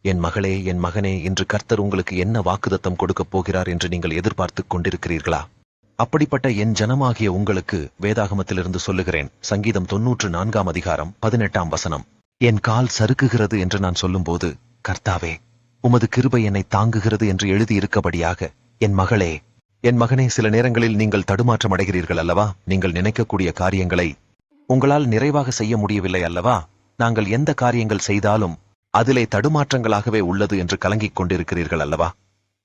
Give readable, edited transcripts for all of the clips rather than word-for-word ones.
என் மகளே, என் மகனே, இன்று கர்த்தர் உங்களுக்கு என்ன வாக்குத்தத்தம் கொடுக்கப் போகிறார் என்று நீங்கள் எதிர்பார்த்துக் கொண்டிருக்கிறீர்களா? அப்படிப்பட்ட என் ஜனமாகிய உங்களுக்கு வேதாகமத்திலிருந்து சொல்லுகிறேன். சங்கீதம் 94 அதிகாரம் 18 வசனம். என் கால் சறுக்குகிறது என்று நான் சொல்லும்போது, கர்த்தாவே, உமது கிருபை என்னை தாங்குகிறது என்று எழுதியிருக்கபடியாக, என் மகளே, என் மகனே, சில நேரங்களில் நீங்கள் தடுமாற்றம் அடைகிறீர்கள் அல்லவா? நீங்கள் நினைக்கக்கூடிய காரியங்களை உங்களால் நிறைவாக செய்ய முடியவில்லை அல்லவா? நாங்கள் எந்த காரியங்கள் செய்தாலும் அதிலே தடுமாற்றங்களாகவே உள்ளது என்று கலங்கிக் கொண்டிருக்கிறீர்கள் அல்லவா?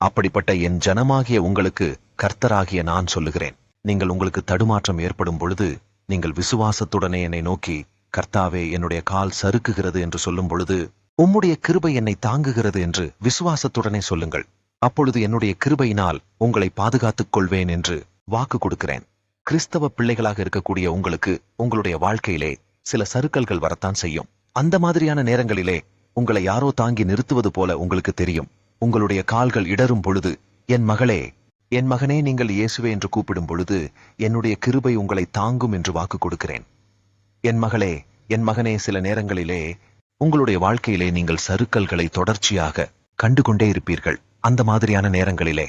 அப்படிப்பட்ட என் ஜனமாகிய உங்களுக்கு கர்த்தராகிய நான் சொல்லுகிறேன். நீங்கள் உங்களுக்கு தடுமாற்றம் ஏற்படும் பொழுது நீங்கள் விசுவாசத்துடனே என்னை நோக்கி, கர்த்தாவே, என்னுடைய கால் சறுக்குகிறது என்று சொல்லும் பொழுது, உம்முடைய கிருபை என்னை தாங்குகிறது என்று விசுவாசத்துடனே சொல்லுங்கள். அப்பொழுது என்னுடைய கிருபையினால் உங்களை பாதுகாத்துக் கொள்வேன் என்று வாக்கு கொடுக்கிறேன். கிறிஸ்தவ பிள்ளைகளாக இருக்கக்கூடிய உங்களுக்கு உங்களுடைய வாழ்க்கையிலே சில சறுக்கல்கள் வரத்தான் செய்யும். அந்த மாதிரியான நேரங்களிலே உங்களை யாரோ தாங்கி நிறுத்துவது போல உங்களுக்கு தெரியும். உங்களுடைய கால்கள் இடரும் பொழுது, என் மகளே, என் மகனே, நீங்கள் இயேசுவே என்று கூப்பிடும் பொழுது என்னுடைய கிருபை உங்களை தாங்கும் என்று வாக்கு கொடுக்கிறேன். என் மகளே, என் மகனே, சில நேரங்களிலே உங்களுடைய வாழ்க்கையிலே நீங்கள் சறுக்கல்களை தொடர்ச்சியாக கண்டுகொண்டே இருப்பீர்கள். அந்த மாதிரியான நேரங்களிலே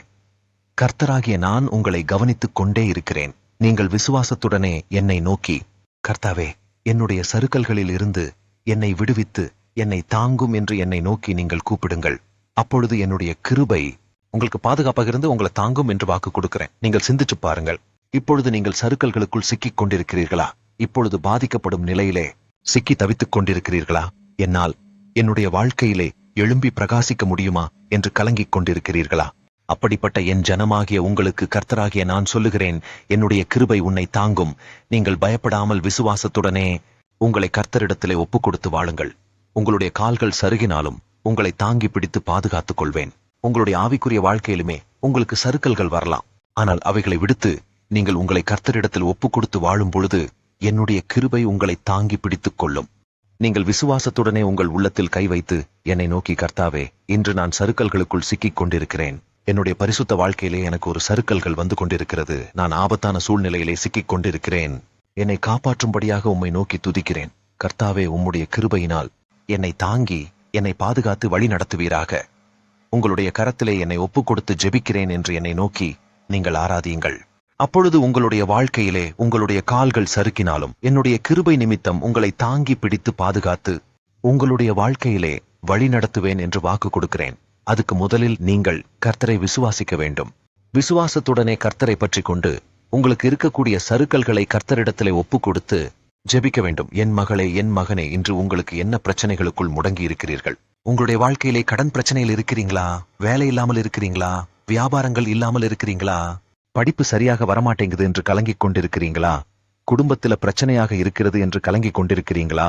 கர்த்தராகிய நான் உங்களை கவனித்துக் கொண்டே இருக்கிறேன். நீங்கள் விசுவாசத்துடனே என்னை நோக்கி, கர்த்தாவே, என்னுடைய சறுக்கல்களில் இருந்து என்னை விடுவித்து என்னை தாங்கும் என்று என்னை நோக்கி நீங்கள் கூப்பிடுங்கள். அப்பொழுது என்னுடைய கிருபை உங்களுக்கு பாதுகாப்பாக இருந்து உங்களை தாங்கும் என்று வாக்கு கொடுக்கிறேன். நீங்கள் சிந்திச்சு பாருங்கள். இப்பொழுது நீங்கள் சறுக்கல்களுக்குள் சிக்கிக் கொண்டிருக்கிறீர்களா? இப்பொழுது பாதிக்கப்படும் நிலையிலே சிக்கி தவித்துக் கொண்டிருக்கிறீர்களா? என்னால் என்னுடைய வாழ்க்கையிலே எழும்பி பிரகாசிக்க முடியுமா என்று கலங்கிக் கொண்டிருக்கிறீர்களா? அப்படிப்பட்ட என் ஜனமாகிய உங்களுக்கு கர்த்தராகிய நான் சொல்லுகிறேன், என்னுடைய கிருபை உன்னை தாங்கும். நீங்கள் பயப்படாமல் விசுவாசத்துடனே உங்களை கர்த்தரிடத்திலே ஒப்புக் கொடுத்து வாழுங்கள். உங்களுடைய கால்கள் சருகினாலும் உங்களை தாங்கி பிடித்து பாதுகாத்துக் கொள்வேன். உங்களுடைய ஆவிக்குரிய வாழ்க்கையிலுமே உங்களுக்கு சறுக்கல்கள் வரலாம். ஆனால் அவைகளை விடுத்து நீங்கள் உங்களை கர்த்தரிடத்தில் ஒப்புக் கொடுத்து வாழும் பொழுது என்னுடைய கிருபை உங்களை தாங்கி பிடித்துக் கொள்ளும். நீங்கள் விசுவாசத்துடனே உங்கள் உள்ளத்தில் கை வைத்து என்னை நோக்கி, கர்த்தாவே, இன்று நான் சறுக்கல்களுக்குள் சிக்கிக் கொண்டிருக்கிறேன். என்னுடைய பரிசுத்த வாழ்க்கையிலே எனக்கு ஒரு சறுக்கல்கள் வந்து கொண்டிருக்கிறது. நான் ஆபத்தான சூழ்நிலையிலே சிக்கிக் கொண்டிருக்கிறேன். என்னை காப்பாற்றும்படியாக உம்மை நோக்கி துதிக்கிறேன். கர்த்தாவே, உம்முடைய கிருபையினால் என்னை தாங்கி என்னை பாதுகாத்து வழி நடத்துவீராக. உங்களுடைய கரத்திலே என்னை ஒப்புக் கொடுத்து ஜெபிக்கிறேன் என்று என்னை நோக்கி நீங்கள் ஆராதியுங்கள். அப்பொழுது உங்களுடைய வாழ்க்கையிலே உங்களுடைய கால்கள் சறுக்கினாலும் என்னுடைய கிருபை நிமித்தம் உங்களை தாங்கி பிடித்து பாதுகாத்து உங்களுடைய வாழ்க்கையிலே வழி நடத்துவேன் என்று வாக்கு கொடுக்கிறேன். அதுக்கு முதலில் நீங்கள் கர்த்தரை விசுவாசிக்க வேண்டும். விசுவாசத்துடனே கர்த்தரை பற்றி கொண்டு உங்களுக்கு இருக்கக்கூடிய சறுக்கல்களை கர்த்தரிடத்திலே ஒப்புக் கொடுத்து ஜெபிக்க வேண்டும். என் மகளே, என் மகனே, இன்று உங்களுக்கு என்ன பிரச்சனைகளுக்குள் முடங்கி இருக்கிறீர்கள்? உங்களுடைய வாழ்க்கையிலே கடன் பிரச்சனையில் இருக்கிறீங்களா? வேலை இல்லாமல் இருக்கிறீங்களா? வியாபாரங்கள் இல்லாமல் இருக்கிறீங்களா? படிப்பு சரியாக வரமாட்டேங்குது என்று கலங்கிக் கொண்டிருக்கிறீங்களா? குடும்பத்தில பிரச்சனையாக இருக்கிறது என்று கலங்கிக் கொண்டிருக்கிறீங்களா?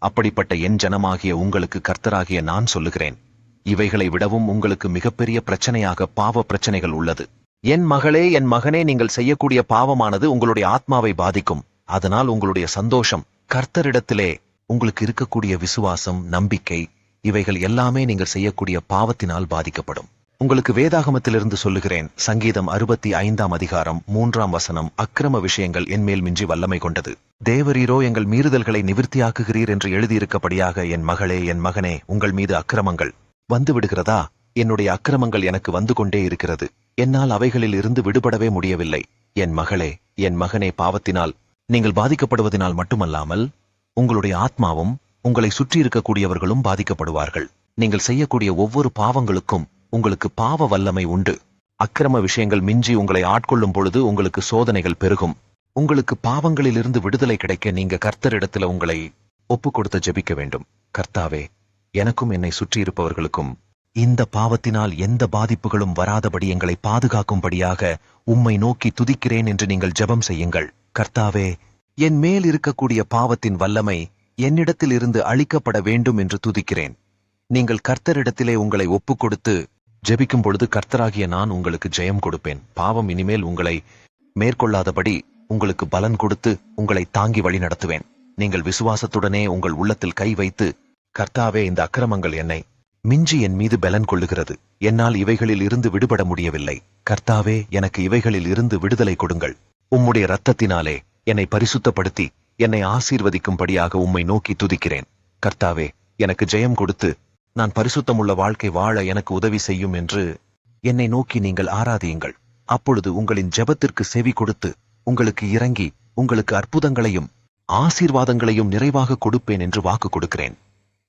அப்படிப்பட்ட என் ஜனமாகிய உங்களுக்கு கர்த்தராகிய நான் சொல்லுகிறேன், இவைகளை விடவும் உங்களுக்கு மிகப்பெரிய பிரச்சனையாக பாவ பிரச்சனைகள் உள்ளது. என் மகளே, என் மகனே, நீங்கள் செய்யக்கூடிய பாவமானது உங்களுடைய ஆத்மாவை பாதிக்கும். அதனால் உங்களுடைய சந்தோஷம், கர்த்தரிடத்திலே உங்களுக்கு இருக்கக்கூடிய விசுவாசம், நம்பிக்கை, இவைகள் எல்லாமே நீங்கள் செய்யக்கூடிய பாவத்தினால் பாதிக்கப்படும். உங்களுக்கு வேதாகமத்திலிருந்து சொல்லுகிறேன். சங்கீதம் 65 அதிகாரம் 3 வசனம். அக்கிரம விஷயங்கள் என்மேல் மிஞ்சி வல்லமை கொண்டது. தேவரீரோ எங்கள் மீறுதல்களை நிவிர்த்தியாக்குகிறீர் என்று எழுதியிருக்கபடியாக, என் மகளே, என் மகனே, உங்கள் மீது அக்கிரமங்கள் வந்து விடுகிறதா? என்னுடைய அக்கிரமங்கள் எனக்கு வந்து கொண்டே இருக்கிறது. என்னால் அவைகளில் இருந்து விடுபடவே முடியவில்லை. என் மகளே, என் மகனே, பாவத்தினால் நீங்கள் பாதிக்கப்படுவதனால் மட்டுமல்லாமல் உங்களுடைய ஆத்மாவும் உங்களை சுற்றி இருக்கக்கூடியவர்களும் பாதிக்கப்படுவார்கள். நீங்கள் செய்யக்கூடிய ஒவ்வொரு பாவங்களுக்கும் உங்களுக்கு பாவ வல்லமை உண்டு. அக்கிரம விஷயங்கள் மிஞ்சி உங்களை ஆட்கொள்ளும் பொழுது உங்களுக்கு சோதனைகள் பெருகும். உங்களுக்கு பாவங்களிலிருந்து விடுதலை கிடைக்க நீங்க கர்த்தரிடத்துல உங்களை ஒப்புக் கொடுத்து ஜெபிக்க வேண்டும். கர்த்தாவே, எனக்கும் என்னை சுற்றி இருப்பவர்களுக்கும் இந்த பாவத்தினால் எந்த பாதிப்புகளும் வராதபடி எங்களை பாதுகாக்கும்படியாக உம்மை நோக்கி துதிக்கிறேன் என்று நீங்கள் ஜெபம் செய்யுங்கள். கர்த்தாவே, என் மேல் இருக்கக்கூடிய பாவத்தின் வல்லமை என்னிடத்தில் இருந்து அழிக்கப்பட வேண்டும் என்று துதிக்கிறேன். நீங்கள் கர்த்தரிடத்திலே உங்களை ஒப்புக் கொடுத்து ஜெபிக்கும் பொழுது கர்த்தராகிய நான் உங்களுக்கு ஜெயம் கொடுப்பேன். பாவம் இனிமேல் உங்களை மேற்கொள்ளாதபடி உங்களுக்கு பலன் கொடுத்து உங்களை தாங்கி வழி நடத்துவேன். நீங்கள் விசுவாசத்துடனே உங்கள் உள்ளத்தில் கை வைத்து, கர்த்தாவே, இந்த அக்கிரமங்கள் என்னை மிஞ்சி என் மீது பலன் கொள்ளுகிறது. என்னால் இவைகளில் இருந்து விடுபட முடியவில்லை. கர்த்தாவே, எனக்கு இவைகளில் இருந்து விடுதலை கொடுங்கள். உம்முடைய இரத்தத்தினாலே என்னை பரிசுத்தப்படுத்தி என்னை ஆசீர்வதிக்கும்படியாக உம்மை நோக்கி துதிக்கிறேன். கர்த்தாவே, எனக்கு ஜெயம் கொடுத்து நான் பரிசுத்தமுள்ள வாழ்க்கை வாழ எனக்கு உதவி செய்யும் என்று என்னை நோக்கி நீங்கள் ஆராதியுங்கள். அப்பொழுது உங்களின் ஜெபத்திற்கு செவி கொடுத்து உங்களுக்கு இறங்கி உங்களுக்கு அற்புதங்களையும் ஆசீர்வாதங்களையும் நிறைவாக கொடுப்பேன் என்று வாக்கு கொடுக்கிறேன்.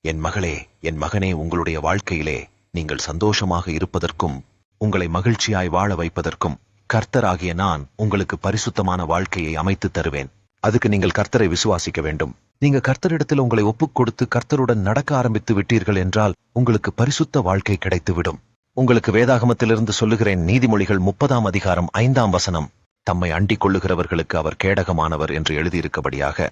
என் மகளே, என் மகனே, உங்களுடைய வாழ்க்கையிலே நீங்கள் சந்தோஷமாக இருப்பதற்கும் உங்களை மகிழ்ச்சியாய் வாழ வைப்பதற்கும் கர்த்தராகிய நான் உங்களுக்கு பரிசுத்தமான வாழ்க்கையை அமைத்து தருவேன். அதுக்கு நீங்கள் கர்த்தரை விசுவாசிக்க வேண்டும். நீங்க கர்த்தரிடத்தில் உங்களை ஒப்புக் கொடுத்து கர்த்தருடன் நடக்க ஆரம்பித்து விட்டீர்கள் என்றால் உங்களுக்கு பரிசுத்த வாழ்க்கை கிடைத்துவிடும். உங்களுக்கு வேதாகமத்திலிருந்து சொல்லுகிறேன். நீதிமொழிகள் 30ஆம் அதிகாரம் 5ஆம் வசனம், தம்மை அண்டிக் கொள்ளுகிறவர்களுக்கு அவர் கேடகமானவர் என்று எழுதியிருக்கபடியாக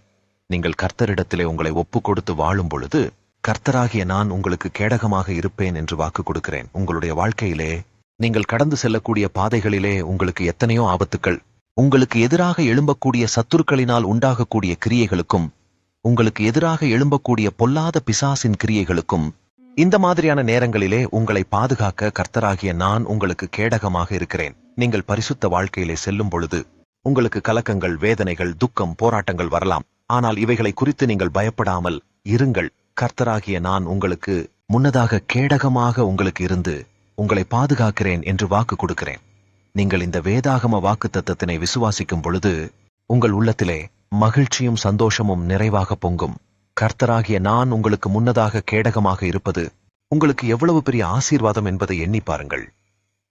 நீங்கள் கர்த்தரிடத்திலே உங்களை ஒப்புக் கொடுத்து வாழும் பொழுது கர்த்தராகிய நான் உங்களுக்கு கேடகமாக இருப்பேன் என்று வாக்கு கொடுக்கிறேன். உங்களுடைய வாழ்க்கையிலே நீங்கள் கடந்து செல்லக்கூடிய பாதைகளிலே உங்களுக்கு எத்தனையோ ஆபத்துக்கள், உங்களுக்கு எதிராக எழும்பக்கூடிய சத்துருக்களினால் உண்டாகக்கூடிய கிரியைகளுக்கும் உங்களுக்கு எதிராக எழும்பக்கூடிய பொல்லாத பிசாசின் கிரியைகளுக்கும் இந்த மாதிரியான நேரங்களிலே உங்களை பாதுகாக்க கர்த்தராகிய நான் உங்களுக்கு கேடகமாக இருக்கிறேன். நீங்கள் பரிசுத்த வாழ்க்கையிலே செல்லும் பொழுது உங்களுக்கு கலக்கங்கள், வேதனைகள், துக்கம், போராட்டங்கள் வரலாம். ஆனால் இவைகளை குறித்து நீங்கள் பயப்படாமல் இருங்கள். கர்த்தராகிய நான் உங்களுக்கு முன்னதாக கேடகமாக உங்களுக்கு இருந்து உங்களை பாதுகாக்கிறேன் என்று வாக்கு கொடுக்கிறேன். நீங்கள் இந்த வேதாகம வாக்குத்தத்தத்தினை விசுவாசிக்கும் பொழுது உங்கள் உள்ளத்திலே மகிழ்ச்சியும் சந்தோஷமும் நிறைவாக பொங்கும். கர்த்தராகிய நான் உங்களுக்கு முன்னதாக கேடகமாக இருப்பது உங்களுக்கு எவ்வளவு பெரிய ஆசீர்வாதம் என்பதை எண்ணி பாருங்கள்.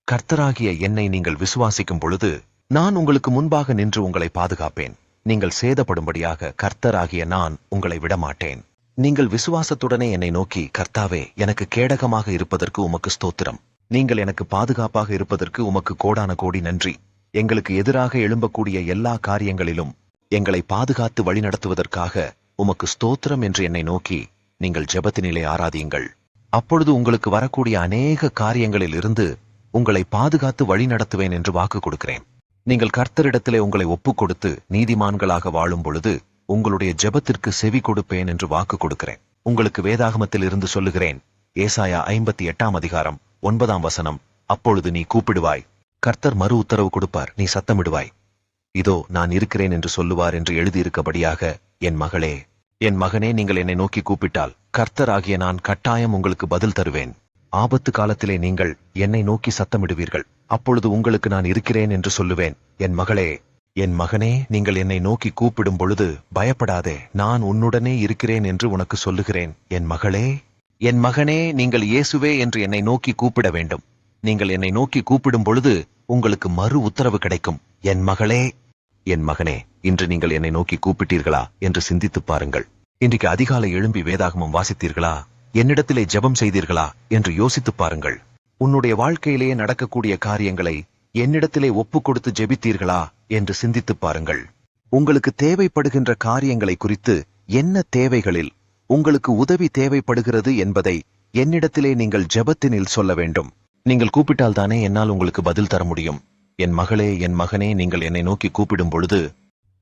கர்த்தராகிய என்னை நீங்கள் விசுவாசிக்கும் பொழுது நான் உங்களுக்கு முன்பாக நின்று உங்களை பாதுகாப்பேன். நீங்கள் சேதப்படும்படியாக கர்த்தராகிய நான் உங்களை விடமாட்டேன். நீங்கள் விசுவாசத்துடனே என்னை நோக்கி, கர்த்தாவே, எனக்கு கேடகமாக இருப்பதற்கு உமக்கு ஸ்தோத்திரம், நீங்கள் எனக்கு பாதுகாப்பாக இருப்பதற்கு உமக்கு கோடான கோடி நன்றி, எங்களுக்கு எதிராக எழும்பக்கூடிய எல்லா காரியங்களிலும் எங்களை பாதுகாத்து வழிநடத்துவதற்காக உமக்கு ஸ்தோத்திரம் என்று என்னை நோக்கி நீங்கள் ஜெபத்தினிலே ஆராதியுங்கள். அப்பொழுது உங்களுக்கு வரக்கூடிய அநேக காரியங்களில் இருந்து உங்களை பாதுகாத்து வழிநடத்துவேன் என்று வாக்கு கொடுக்கிறேன். நீங்கள் கர்த்தரிடத்திலே உங்களை ஒப்புக் கொடுத்து நீதிமான்களாக வாழும் பொழுது உங்களுடைய ஜெபத்திற்கு செவி கொடுப்பேன் என்று வாக்கு கொடுக்கிறேன். உங்களுக்கு வேதாகமத்தில் இருந்து சொல்லுகிறேன். ஏசாயா 58ஆம் அதிகாரம் 9ஆம் வசனம், அப்பொழுது நீ கூப்பிடுவாய், கர்த்தர் மறு உத்தரவு கொடுப்பார், நீ சத்தமிடுவாய், இதோ நான் இருக்கிறேன் என்று சொல்லுவார் என்று எழுதியிருக்கபடியாக என் மகளே, என் மகனே, நீங்கள் என்னை நோக்கி கூப்பிட்டால் கர்த்தராகிய நான் கட்டாயம் உங்களுக்கு பதில் தருவேன். ஆபத்து காலத்திலே நீங்கள் என்னை நோக்கி சத்தமிடுவீர்கள். அப்பொழுது உங்களுக்கு நான் இருக்கிறேன் என்று சொல்லுவேன். என் மகளே, என் மகனே, நீங்கள் என்னை நோக்கி கூப்பிடும் பொழுது பயப்படாதே, நான் உன்னுடனே இருக்கிறேன் என்று உனக்கு சொல்லுகிறேன். என் மகளே, என் மகனே, நீங்கள் இயேசுவே என்று என்னை நோக்கி கூப்பிட வேண்டும். நீங்கள் என்னை நோக்கி கூப்பிடும் பொழுது உங்களுக்கு மறு உத்தரவு கிடைக்கும். என் மகளே, என் மகனே, இன்று நீங்கள் என்னை நோக்கி கூப்பிட்டீர்களா என்று சிந்தித்துப் பாருங்கள். இன்றைக்கு அதிகாலை எழும்பி வேதாகமம் வாசித்தீர்களா? என்னிடத்திலே ஜெபம் செய்தீர்களா என்று யோசித்துப் பாருங்கள். உன்னுடைய வாழ்க்கையிலேயே நடக்கக்கூடிய காரியங்களை என்னிடத்திலே ஒப்புக் கொடுத்து ஜெபித்தீர்களா என்று சிந்தித்துப் பாருங்கள். உங்களுக்கு தேவைப்படுகின்ற காரியங்களை குறித்து என்ன தேவைகளில் உங்களுக்கு உதவி தேவைப்படுகிறது என்பதை என்னிடத்திலே நீங்கள் ஜெபத்தினில் சொல்ல வேண்டும். நீங்கள் கூப்பிட்டால்தானே என்னால் உங்களுக்கு பதில் தர முடியும். என் மகளே, என் மகனே, நீங்கள் என்னை நோக்கி கூப்பிடும் பொழுது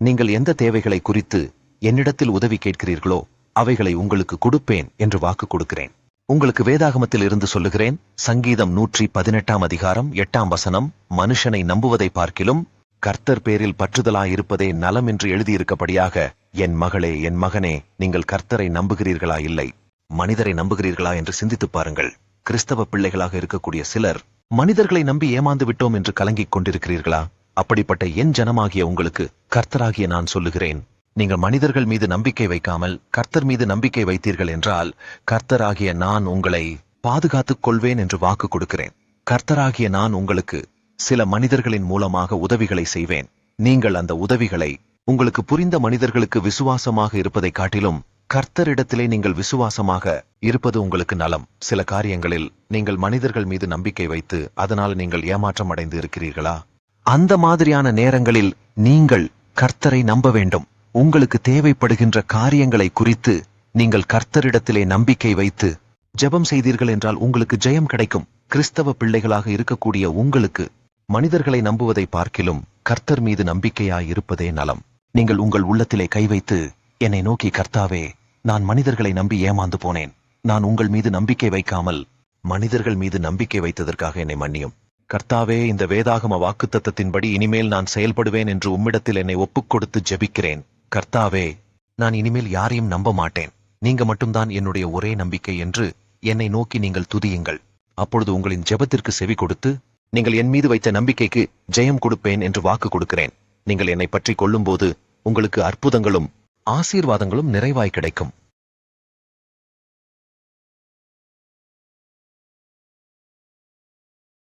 நீங்கள் எந்த தேவைகளை குறித்து என்னிடத்தில் உதவி கேட்கிறீர்களோ அவைகளை உங்களுக்கு கொடுப்பேன் என்று வாக்கு கொடுக்கிறேன். உங்களுக்கு வேதாகமத்தில் இருந்து சொல்லுகிறேன். சங்கீதம் 118ஆம் அதிகாரம் 8ஆம் வசனம், மனுஷனை நம்புவதை பார்க்கிலும் கர்த்தர் பேரில் பற்றுதலாயிருப்பதே நலம் என்று எழுதியிருக்கபடியாக என் மகளே, என் மகனே, நீங்கள் கர்த்தரை நம்புகிறீர்களா இல்லை மனிதரை நம்புகிறீர்களா என்று சிந்தித்துப் பாருங்கள். கிறிஸ்தவ பிள்ளைகளாக இருக்கக்கூடிய சிலர் மனிதர்களை நம்பி ஏமாந்து விட்டோம் என்று கலங்கிக் கொண்டிருக்கிறீர்களா? அப்படிப்பட்ட என் ஜனமாகிய உங்களுக்கு கர்த்தராகிய நான் சொல்லுகிறேன், நீங்கள் மனிதர்கள் மீது நம்பிக்கை வைக்காமல் கர்த்தர் மீது நம்பிக்கை வைத்தீர்கள் என்றால் கர்த்தராகிய நான் உங்களை பாதுகாத்துக் கொள்வேன் என்று வாக்கு கொடுக்கிறேன். கர்த்தராகிய நான் உங்களுக்கு சில மனிதர்களின் மூலமாக உதவிகளை செய்வேன். நீங்கள் அந்த உதவிகளை உங்களுக்கு புரிந்த மனிதர்களுக்கு விசுவாசமாக இருப்பதை காட்டிலும் கர்த்தரிடத்திலே நீங்கள் விசுவாசமாக இருப்பது உங்களுக்கு நலம். சில காரியங்களில் நீங்கள் மனிதர்கள் மீது நம்பிக்கை வைத்து அதனால் நீங்கள் ஏமாற்றம் அடைந்து இருக்கிறீர்களா? அந்த மாதிரியான நேரங்களில் நீங்கள் கர்த்தரை நம்ப வேண்டும். உங்களுக்கு தேவைப்படுகின்ற காரியங்களை குறித்து நீங்கள் கர்த்தரிடத்திலே நம்பிக்கை வைத்து ஜெபம் செய்தீர்கள் என்றால் உங்களுக்கு ஜெயம் கிடைக்கும். கிறிஸ்தவ பிள்ளைகளாக இருக்கக்கூடிய உங்களுக்கு மனிதர்களை நம்புவதை பார்க்கிலும் கர்த்தர் மீது நம்பிக்கையாய் இருப்பதே நலம். நீங்கள் உங்கள் உள்ளத்திலே கை வைத்து என்னை நோக்கி, கர்த்தாவே, நான் மனிதர்களை நம்பி ஏமாந்து போனேன், நான் உங்கள் மீது நம்பிக்கை வைக்காமல் மனிதர்கள் மீது நம்பிக்கை வைத்ததற்காக என்னை மன்னியும். கர்த்தாவே, இந்த வேதாகம வாக்குத்தத்தத்தின்படி இனிமேல் நான் செயல்படுவேன் என்று உம்மிடத்தில் என்னை ஒப்புக் கொடுத்து ஜெபிக்கிறேன். கர்த்தாவே, நான் இனிமேல் யாரையும் நம்ப மாட்டேன், நீங்க மட்டும்தான் என்னுடைய ஒரே நம்பிக்கை என்று என்னை நோக்கி நீங்கள் துதியுங்கள். அப்பொழுது உங்களின் ஜெபத்திற்கு செவி கொடுத்து, நீங்கள் என் மீது வைத்த நம்பிக்கைக்கு ஜெயம் கொடுப்பேன் என்று வாக்கு கொடுக்கிறேன். நீங்கள் என்னை பற்றி கொள்ளும்போது உங்களுக்கு அற்புதங்களும் ஆசீர்வாதங்களும் நிறைவாய் கிடைக்கும்.